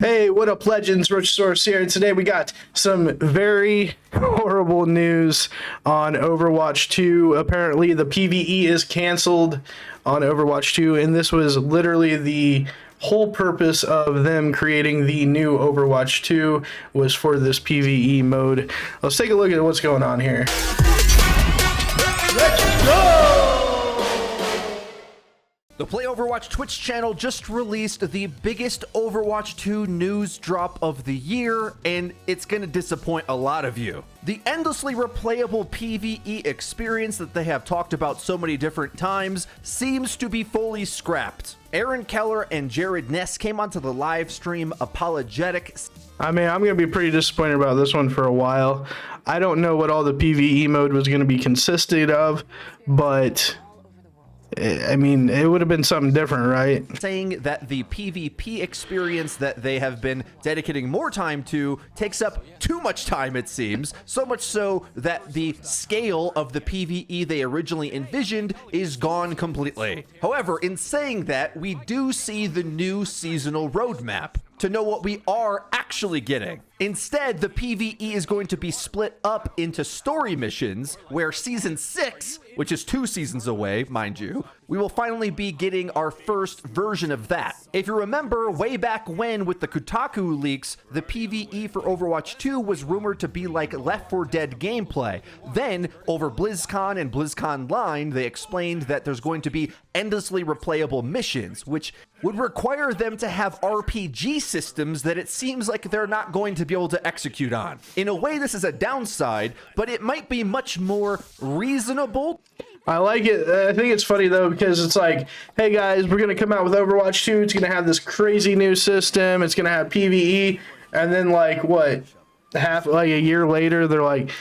Hey, what up, legends? Rich Source here, and today we got some very horrible news on Overwatch 2. Apparently, the PvE is canceled on Overwatch 2, and this was literally the whole purpose of them creating the new Overwatch 2 was for this PvE mode. Let's take a look at what's going on here. Let's go! The Play Overwatch Twitch channel just released the biggest Overwatch 2 news drop of the year, and it's gonna disappoint a lot of you. The endlessly replayable PvE experience that they have talked about so many different times seems to be fully scrapped. Aaron Keller and Jared Ness came onto the live stream apologetic. I mean, I'm going to be pretty disappointed about this one for a while. I don't know what all the PvE mode was going to be consisted of, but I mean, it would have been something different, right? Saying that the PvP experience that they have been dedicating more time to takes up too much time, it seems. So much so that the scale of the PvE they originally envisioned is gone completely. However, in saying that, we do see the new seasonal roadmap to know what we are actually getting. Instead, the PvE is going to be split up into story missions, where Season 6, which is 2 seasons away, mind you, we will finally be getting our first version of that. If you remember, way back when with the Kotaku leaks, the PvE for Overwatch 2 was rumored to be like Left 4 Dead gameplay. Then, over BlizzCon and BlizzCon Line, they explained that there's going to be endlessly replayable missions, which would require them to have RPG systems that it seems like they're not going to be able to execute on. In a way, this is a downside, but it might be much more reasonable. I like it. I think it's funny though, because it's like, hey guys, we're going to come out with Overwatch 2. It's going to have this crazy new system. It's going to have PvE. And then like what, like a year later, they're like,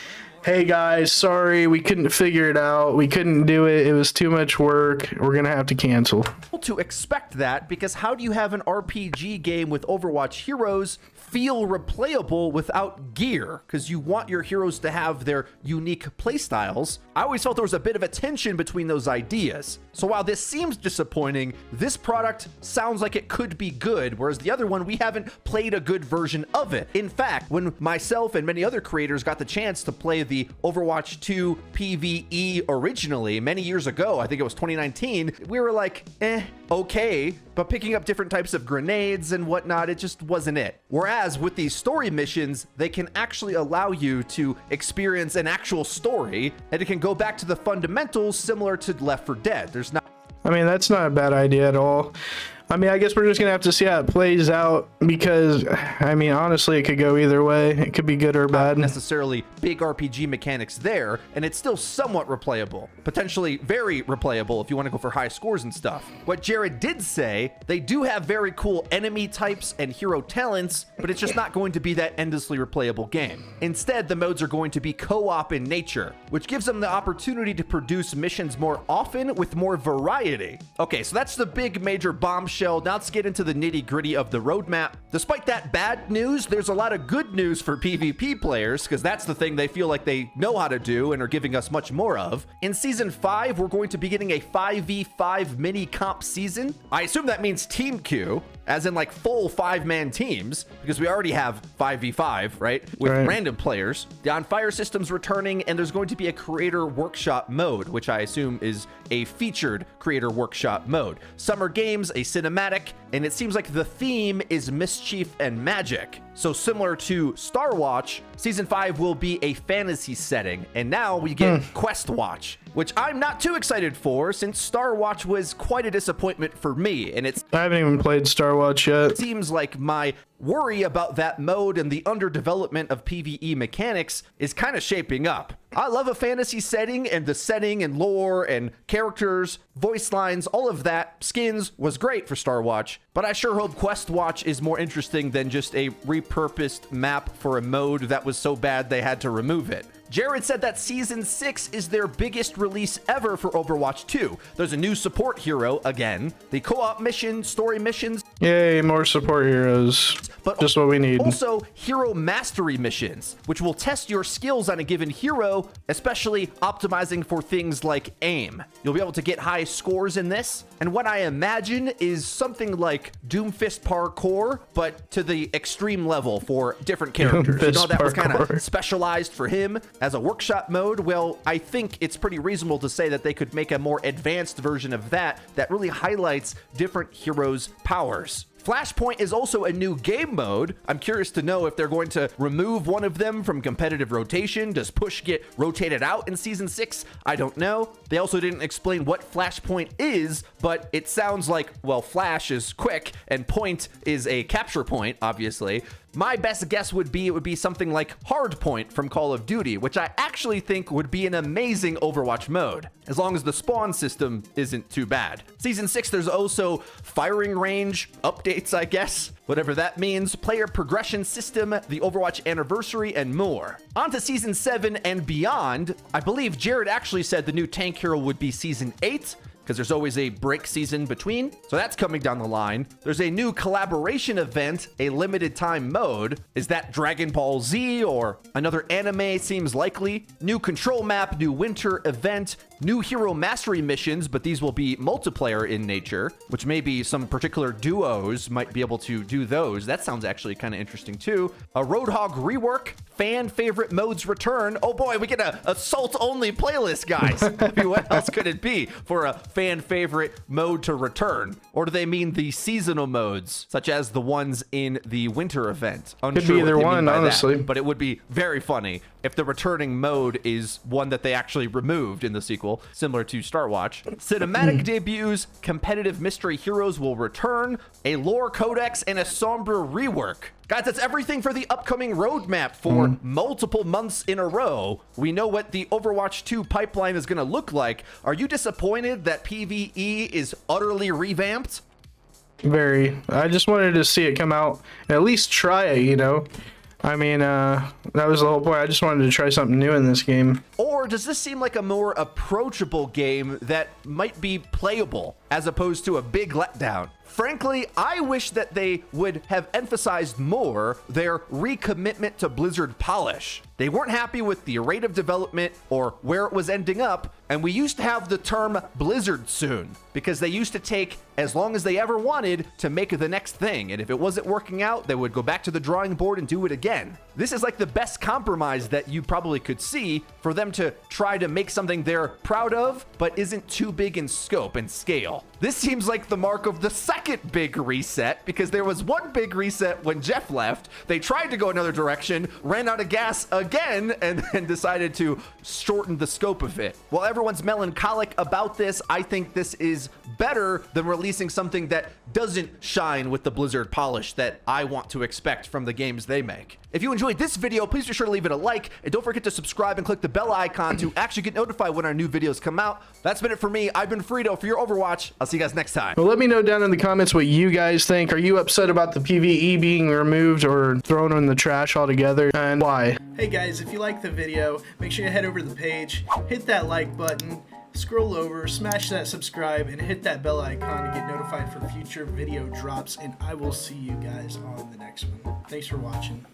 hey guys, sorry, we couldn't figure it out. We couldn't do it. It was too much work. We're going to have to cancel. To expect that, because how do you have an RPG game with Overwatch heroes feel replayable without gear? Because you want your heroes to have their unique playstyles. I always felt there was a bit of a tension between those ideas. So while this seems disappointing, this product sounds like it could be good, whereas the other one, we haven't played a good version of it. In fact, when myself and many other creators got the chance to play the Overwatch 2 PvE originally many years ago, I think it was 2019, we were like, okay, but picking up different types of grenades and whatnot, it just wasn't it. Whereas with these story missions, they can actually allow you to experience an actual story, and it can go back to the fundamentals similar to Left 4 Dead. I mean, that's not a bad idea at all. I mean, I guess we're just going to have to see how it plays out because, I mean, honestly, it could go either way. It could be good or bad. Not necessarily big RPG mechanics there, and it's still somewhat replayable. Potentially very replayable if you want to go for high scores and stuff. What Jared did say, they do have very cool enemy types and hero talents, but it's just not going to be that endlessly replayable game. Instead, the modes are going to be co-op in nature, which gives them the opportunity to produce missions more often with more variety. Okay, so that's the big major bombshell. Now let's get into the nitty-gritty of the roadmap. Despite that bad news, there's a lot of good news for PvP players, because that's the thing they feel like they know how to do and are giving us much more of. In Season 5, we're going to be getting a 5v5 mini-comp season. I assume that means Team Q, as in like full 5-man teams, because we already have 5v5, right? With random players. The On Fire system's returning, and there's going to be a creator workshop mode, which I assume is a featured creator workshop mode. Summer games, a cinematic, and it seems like the theme is mischief and magic. So similar to Star Watch, Season 5 will be a fantasy setting, and now we get Quest Watch, which I'm not too excited for, since Star Watch was quite a disappointment for me, and I haven't even played Star Watch yet. It seems like my worry about that mode and the underdevelopment of PvE mechanics is kind of shaping up. I love a fantasy setting, and the setting and lore and characters, voice lines, all of that, skins, was great for Star Watch, but I sure hope Quest Watch is more interesting than just a repurposed map for a mode that was so bad they had to remove it. Jared said that Season 6 is their biggest release ever for Overwatch 2. There's a new support hero again, the co-op mission, story missions. Yay, more support heroes. But just what we need. Also, hero mastery missions, which will test your skills on a given hero, especially optimizing for things like aim. You'll be able to get high scores in this, and what I imagine is something like Doomfist parkour, but to the extreme level for different characters. You know, that was kind of specialized for him as a workshop mode. Well, I think it's pretty reasonable to say that they could make a more advanced version of that that really highlights different heroes' powers. Flashpoint is also a new game mode. I'm curious to know if they're going to remove one of them from competitive rotation. Does push get rotated out in Season 6? I don't know. They also didn't explain what Flashpoint is, but it sounds like, well, Flash is quick and point is a capture point, obviously. My best guess would be it would be something like Hardpoint from Call of Duty, which I actually think would be an amazing Overwatch mode, as long as the spawn system isn't too bad. Season 6, there's also firing range updates, I guess, whatever that means, player progression system, the Overwatch anniversary, and more. On to Season 7 and beyond. I believe Jared actually said the new tank hero would be Season 8, because there's always a break season between. So that's coming down the line. There's a new collaboration event, a limited time mode. Is that Dragon Ball Z or another anime? Seems likely. New control map, new winter event, new hero mastery missions, but these will be multiplayer in nature, which maybe some particular duos might be able to do those. That sounds actually kind of interesting too. A Roadhog rework, fan favorite modes return. Oh boy, we get a Assault only playlist, guys. I mean, what else could it be for a fan favorite mode to return? Or do they mean the seasonal modes, such as the ones in the winter event? Could be either one, honestly. But it would be very funny if the returning mode is one that they actually removed in the sequel, similar to Star Watch. Cinematic debuts, competitive mystery heroes will return, a lore codex, and a Sombra rework. Guys, that's everything for the upcoming roadmap for multiple months in a row. We know what the Overwatch 2 pipeline is going to look like. Are you disappointed that PvE is utterly revamped? Very. I just wanted to see it come out and at least try it, you know? I mean, that was the whole point. I just wanted to try something new in this game. Or does this seem like a more approachable game that might be playable as opposed to a big letdown? Frankly, I wish that they would have emphasized more their recommitment to Blizzard polish. They weren't happy with the rate of development or where it was ending up, and we used to have the term Blizzard soon, because they used to take as long as they ever wanted to make the next thing, and if it wasn't working out, they would go back to the drawing board and do it again. This is like the best compromise that you probably could see for them to try to make something they're proud of, but isn't too big in scope and scale. This seems like the mark of the second big reset, because there was one big reset when Jeff left. They tried to go another direction, ran out of gas again, and then decided to shorten the scope of it. While everyone's melancholic about this, I think this is better than releasing something that doesn't shine with the Blizzard polish that I want to expect from the games they make. If you enjoyed this video, please be sure to leave it a like, and don't forget to subscribe and click the bell icon to actually get notified when our new videos come out. That's been it for me. I've been Frito for your Overwatch. I'll see you guys next time. Well, let me know down in the comments what you guys think. Are you upset about the PvE being removed or thrown in the trash altogether, and why? Hey guys, if you liked the video, make sure you head over to the page, hit that like button, scroll over, smash that subscribe, and hit that bell icon to get notified for future video drops, and I will see you guys on the next one. Thanks for watching.